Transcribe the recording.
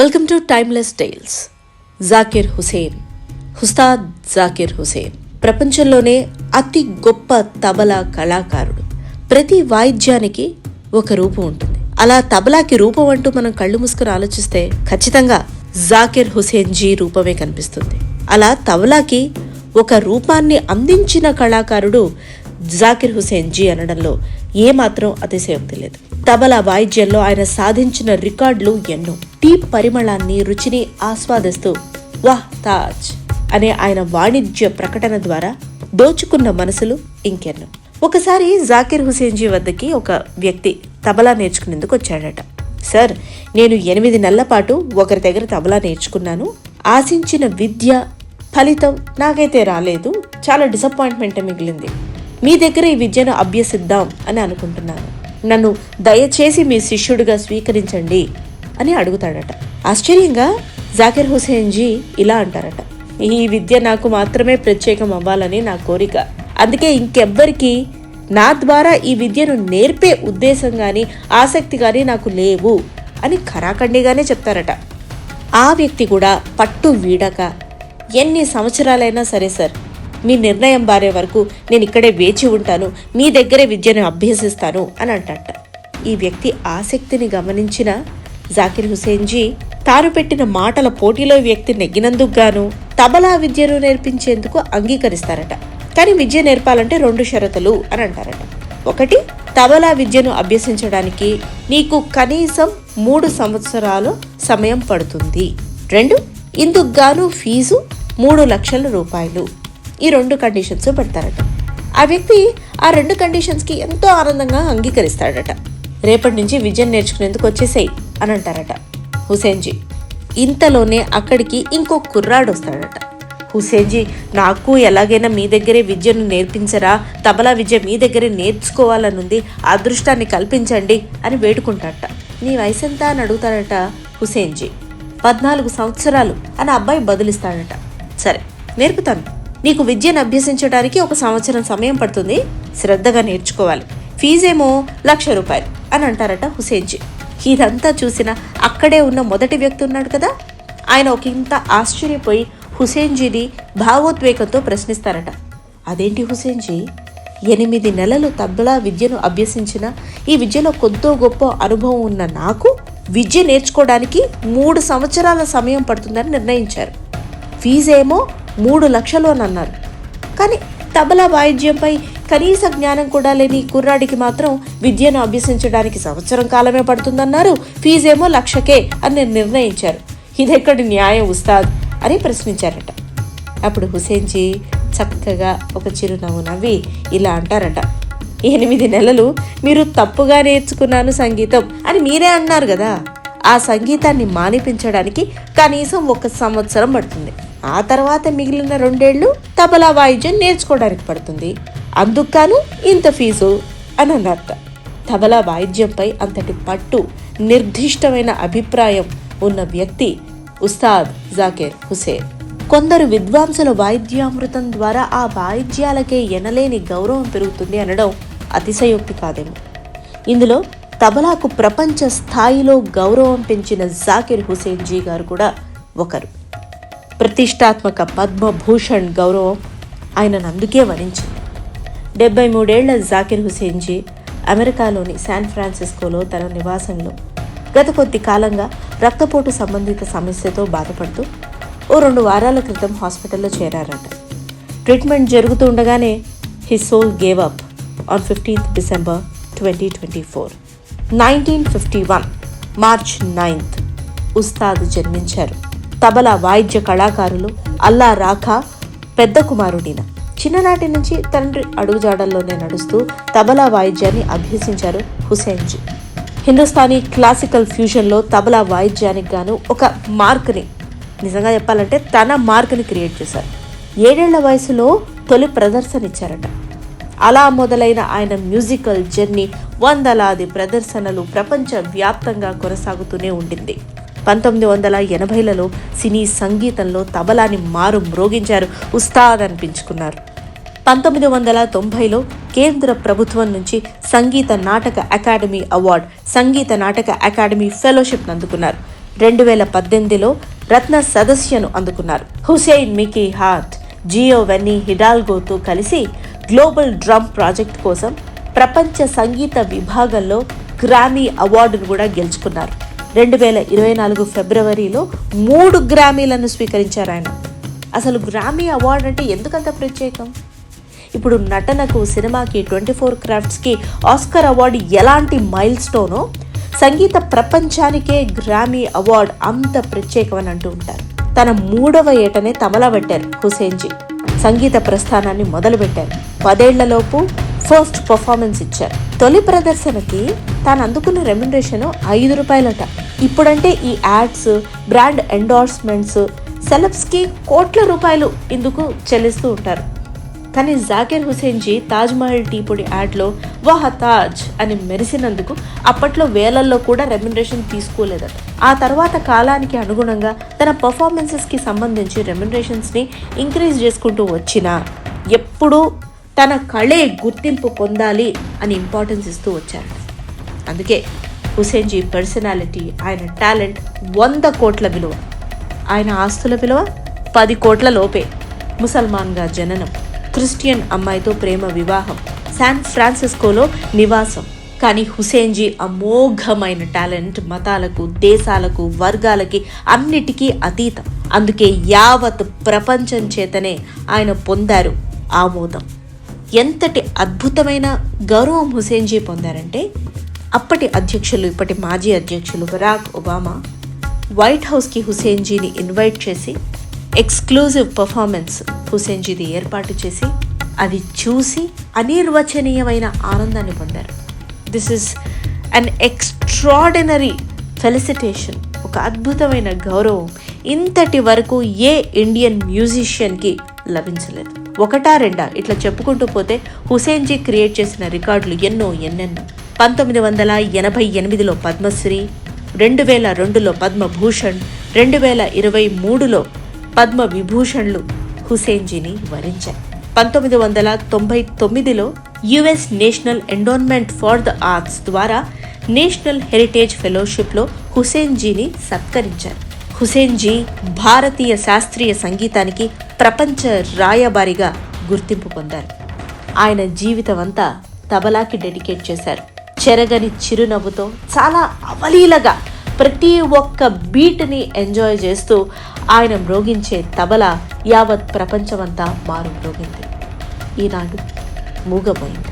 Welcome to timeless tales. Zakir Hussain, Ustad Zakir Hussain ప్రపంచంలోనే అతి గొప్ప తబలా కళాకారుడు. ప్రతి వాయిద్యానికి ఒక రూపం ఉంటుంది. అలా తబలాకి రూపం అంటూ మనం కళ్ళు మూసుకుని ఆలోచిస్తే ఖచ్చితంగా జాకిర్ హుసేన్ జీ రూపమే కనిపిస్తుంది. అలా తబలాకి ఒక రూపాన్ని అందించిన కళాకారుడు జాకిర్ హుసేన్ జీ అనడంలో ఏమాత్రం అతిశయోక్తి లేదు. తబలా వాయిద్యంలో ఆయన సాధించిన రికార్డులు ఎన్నో. టీ పరిమళాన్ని, రుచిని ఆస్వాదిస్తూ వాహ్ తాజ్ అనే ఆయన వాణిజ్య ప్రకటన ద్వారా దోచుకున్న మనసులు ఇంకెన్నో. ఒకసారి జాకిర్ హుసేన్ జీ వద్దకి ఒక వ్యక్తి తబలా నేర్చుకునేందుకు వచ్చాడట. సార్, నేను 8 నెలల పాటు ఒకరి దగ్గర తబలా నేర్చుకున్నాను. ఆశించిన విద్య ఫలితం నాకైతే రాలేదు. చాలా డిసప్పాయింట్మెంట్ మిగిలింది. మీ దగ్గర ఈ విద్యను అభ్యసిద్దాం అని అనుకుంటున్నాను. నన్ను దయచేసి మీ శిష్యుడిగా స్వీకరించండి అని అడుగుతాడట. ఆశ్చర్యంగా జాకిర్ హుసేన్ జీ ఇలా అంటారట, ఈ విద్య నాకు మాత్రమే ప్రత్యేకం అవ్వాలని నా కోరిక. అందుకే ఇంకెవ్వరికి నా ద్వారా ఈ విద్యను నేర్పే ఉద్దేశం గాని ఆసక్తి గాని నాకు లేవు అని ఖరాఖండిగానే చెప్తారట. ఆ వ్యక్తి కూడా పట్టు వీడక, ఎన్ని సంవత్సరాలైనా సరే సార్, మీ నిర్ణయం బారే వరకు నేను ఇక్కడే వేచి ఉంటాను, మీ దగ్గరే విద్యను అభ్యసిస్తాను అని అంటట. ఈ వ్యక్తి ఆసక్తిని గమనించిన జాకిర్ హుసేన్ జీ తాను పెట్టిన మాటల పోటీలో వ్యక్తి నెగ్గినందుకు గాను తబలా విద్యను నేర్పించేందుకు అంగీకరిస్తారట. కానీ విద్య నేర్పాలంటే 2 షరతులు అని అంటారట. 1, తబలా విద్యను అభ్యసించడానికి నీకు కనీసం 3 సంవత్సరాలు సమయం పడుతుంది. 2, ఇందుకు గాను ఫీజు 3 లక్షల రూపాయలు. ఈ 2 కండిషన్స్ పెడతారట. ఆ వ్యక్తి ఆ 2 కండిషన్స్కి ఎంతో ఆనందంగా అంగీకరిస్తాడట. రేపటి నుంచి విద్యను నేర్చుకునేందుకు వచ్చేసేయ్ అని అంటారట హుసేన్ జీ. ఇంతలోనే అక్కడికి ఇంకో కుర్రాడు వస్తాడట. హుసేన్ జీ, నాకు ఎలాగైనా మీ దగ్గరే విద్యను నేర్పించరా, తబలా విద్య మీ దగ్గరే నేర్చుకోవాలనుంది, అదృష్టాన్ని కల్పించండి అని వేడుకుంటాడట. నీ వయసు ఎంత అని అడుగుతాడట హుసేన్ జీ. 14 సంవత్సరాలు అని అబ్బాయి బదులిస్తాడట. సరే, నేర్పుతాను. నీకు విద్యను అభ్యసించడానికి 1 సంవత్సరం సమయం పడుతుంది. శ్రద్ధగా నేర్చుకోవాలి. ఫీజేమో 1 లక్ష రూపాయలు అని అంటారట హుసేన్ జీ. ఇదంతా చూసిన అక్కడే ఉన్న మొదటి వ్యక్తి ఉన్నాడు కదా, ఆయన ఒకంత ఆశ్చర్యపోయి హుసేన్ జీని భావోద్వేగంతో ప్రశ్నిస్తారట. అదేంటి హుసేన్ జీ, 8 నెలలు తబలా విద్యను అభ్యసించిన, ఈ విద్యలో కొద్దో గొప్ప అనుభవం ఉన్న నాకు విద్య నేర్చుకోవడానికి 3 సంవత్సరాల సమయం పడుతుందని నిర్ణయించారు. ఫీజేమో 3 లక్షలు అని అన్నారు. కానీ తబలా వాయిద్యంపై కనీస జ్ఞానం కూడా లేని కుర్రాడికి మాత్రం విద్యను అభ్యసించడానికి 1 సంవత్సరం కాలమే పడుతుందన్నారు. ఫీజేమో 1 లక్షకే అని నిర్ణయించారు. ఇదెక్కడి న్యాయం ఉస్తాద్ అని ప్రశ్నించారట. అప్పుడు హుసేన్ జీ చక్కగా ఒక చిరునవ్వు నవ్వి ఇలా అంటారట, 8 నెలలు మీరు తప్పుగా నేర్చుకున్నాను సంగీతం అని మీరే అన్నారు కదా, ఆ సంగీతాన్ని మానిపించడానికి కనీసం 1 సంవత్సరం పడుతుంది. ఆ తర్వాత మిగిలిన 2 ఏళ్ళు తబలా వాయిద్యం నేర్చుకోవడానికి పడుతుంది. అందుకు ఇంత ఫీజు అని అన్నట్ట. తబలా వాయిద్యంపై అంతటి పట్టు, నిర్దిష్టమైన అభిప్రాయం ఉన్న వ్యక్తి ఉస్తాద్ జాకిర్ హుసేన్. కొందరు విద్వాంసుల వాయిద్యామృతం ద్వారా ఆ వాయిద్యాలకే ఎనలేని గౌరవం పెరుగుతుంది అనడం అతిశయోక్తి కాదేమో. ఇందులో తబలాకు ప్రపంచ స్థాయిలో గౌరవం పెంచిన జాకిర్ హుసేన్ జీ గారు కూడా ఒకరు. ప్రతిష్టాత్మక పద్మభూషణ్ గౌరవం ఆయనను అందుకే వరించింది. 73 ఏళ్ల జాకిర్ హుసేన్ జీ అమెరికాలోని శాన్ ఫ్రాన్సిస్కోలో తన నివాసంలో గత కొద్ది కాలంగా రక్తపోటు సంబంధిత సమస్యతో బాధపడుతూ 2 వారాల క్రితం హాస్పిటల్లో చేరారట. ట్రీట్మెంట్ జరుగుతుండగానే his soul gave up on 15th December 2024. 1951 March 9th ఉస్తాద్ జన్మించారు. తబలా వాయిద్య కళాకారులు అల్లా రాఖా పెద్ద కుమారుడిన. చిన్ననాటి నుంచి తండ్రి అడుగుజాడల్లోనే నడుస్తూ తబలా వాయిద్యాన్ని అభ్యసించారు హుసేన్ జీ. హిందుస్థానీ క్లాసికల్ ఫ్యూజన్లో తబలా వాయిద్యానికి గాను ఒక మార్క్ని, నిజంగా చెప్పాలంటే తన మార్క్ని క్రియేట్ చేశారు. 7 ఏళ్ల వయసులో తొలి ప్రదర్శన ఇచ్చారట. అలా మొదలైన ఆయన మ్యూజికల్ జర్నీ వందలాది ప్రదర్శనలు ప్రపంచ వ్యాప్తంగా కొనసాగుతూనే ఉండింది. 1980లలో సినీ సంగీతంలో తబలాని మారు మ్రోగించారు, ఉస్తాద్ అనిపించుకున్నారు. 1990లో కేంద్ర ప్రభుత్వం నుంచి Sangeet Natak academy award, Sangeet Natak academy fellowship అందుకున్నారు. 2018లో రత్న సదస్యను అందుకున్నారు. హుసేన్ మికీ హార్ట్, జియోవెన్నీ హిడాల్గోతో కలిసి గ్లోబల్ డ్రమ్ ప్రాజెక్ట్ కోసం ప్రపంచ సంగీత విభాగంలో గ్రామీ అవార్డును కూడా గెలుచుకున్నారు. 2024 ఫిబ్రవరిలో 3 గ్రామీలను స్వీకరించారు ఆయన. అసలు గ్రామీ అవార్డు అంటే ఎందుకంత ప్రత్యేకం? ఇప్పుడు నటనకు, సినిమాకి, 24 క్రాఫ్ట్స్కి ఆస్కర్ అవార్డు ఎలాంటి మైల్ స్టోనో, సంగీత ప్రపంచానికే గ్రామీ అవార్డు అంత ప్రత్యేకమని అంటూ ఉంటారు. తన 3వ ఏటనే తబలా పెట్టారు హుసేన్జీ. సంగీత ప్రస్థానాన్ని మొదలుపెట్టారు. 10 ఏళ్లలోపు ఫస్ట్ పర్ఫార్మెన్స్ ఇచ్చారు. తొలి ప్రదర్శనకి తాను అందుకున్న రెమ్యునరేషన్ ₹5. ఇప్పుడంటే ఈ యాడ్స్, బ్రాండ్ ఎండోర్స్మెంట్స్, సెలబ్స్కి కోట్ల రూపాయలు ఇందుకు చెల్లిస్తూ ఉంటారు. కానీ జాకిర్ హుసేన్జీ తాజ్ మహల్ టీ పొడి యాడ్లో వాహ్ తాజ్ అని మెరిసినందుకు అప్పట్లో వేలల్లో కూడా రెమ్యునరేషన్ తీసుకోలేదట. ఆ తర్వాత కాలానికి అనుగుణంగా తన పర్ఫార్మెన్సెస్కి సంబంధించి రెమ్యునరేషన్స్ని ఇంక్రీజ్ చేసుకుంటూ వచ్చినా ఎప్పుడూ తన కళే గుర్తింపు పొందాలి అని ఇంపార్టెన్స్ ఇస్తూ వచ్చారట. అందుకే హుసేన్జీ పర్సనాలిటీ, ఆయన టాలెంట్ 100 కోట్ల విలువ. ఆయన ఆస్తుల విలువ 10 కోట్ల లోపే. ముసల్మాన్గా జననం, క్రిస్టియన్ అమ్మాయితో ప్రేమ వివాహం, శాన్ ఫ్రాన్సిస్కోలో నివాసం. కానీ హుసేన్జీ అమోఘమైన టాలెంట్ మతాలకు, దేశాలకు, వర్గాలకి అన్నిటికీ అతీతం. అందుకే యావత్ ప్రపంచం చేతనే ఆయన పొందారు ఆమోదం. ఎంతటి అద్భుతమైన గౌరవం హుసేన్జీ పొందారంటే, అప్పటి అధ్యక్షులు, ఇప్పటి మాజీ అధ్యక్షులు బరాక్ ఒబామా వైట్ హౌస్కి హుసేన్జీని ఇన్వైట్ చేసి ఎక్స్క్లూజివ్ పర్ఫార్మెన్స్ హుసేన్జీది ఏర్పాటు చేసి అది చూసి అనిర్వచనీయమైన ఆనందాన్ని పొందారు. This is an extraordinary felicitation, ఒక అద్భుతమైన గౌరవం ఇంతటి వరకు ఏ ఇండియన్ మ్యూజిషియన్కి లభించలేదు. 1-2 ఇట్లా చెప్పుకుంటూ పోతే హుసేన్జీ క్రియేట్ చేసిన రికార్డులు ఎన్నెన్నో. 1988లో పద్మశ్రీ, 2002లో పద్మభూషణ్, 2023లో పద్మ విభూషణ్లు హుసేన్జీని వరించాయి. 1999లో US national endowment for the arts ద్వారా నేషనల్ హెరిటేజ్ ఫెలోషిప్లో హుసేన్జీని సత్కరించారు. హుసేన్జీ భారతీయ శాస్త్రీయ సంగీతానికి ప్రపంచ రాయబారిగా గుర్తింపు పొందారు. ఆయన జీవితం అంతా తబలాకి డెడికేట్ చేశారు. చెరగని చిరునవ్వుతో చాలా అవలీలగా ప్రతి ఒక్క బీట్ని ఎంజాయ్ చేస్తూ ఆయన మ్రోగించే తబలా యావత్ ప్రపంచమంతా మారు మ్రోగింది. ఈనాడు మూగపోయింది.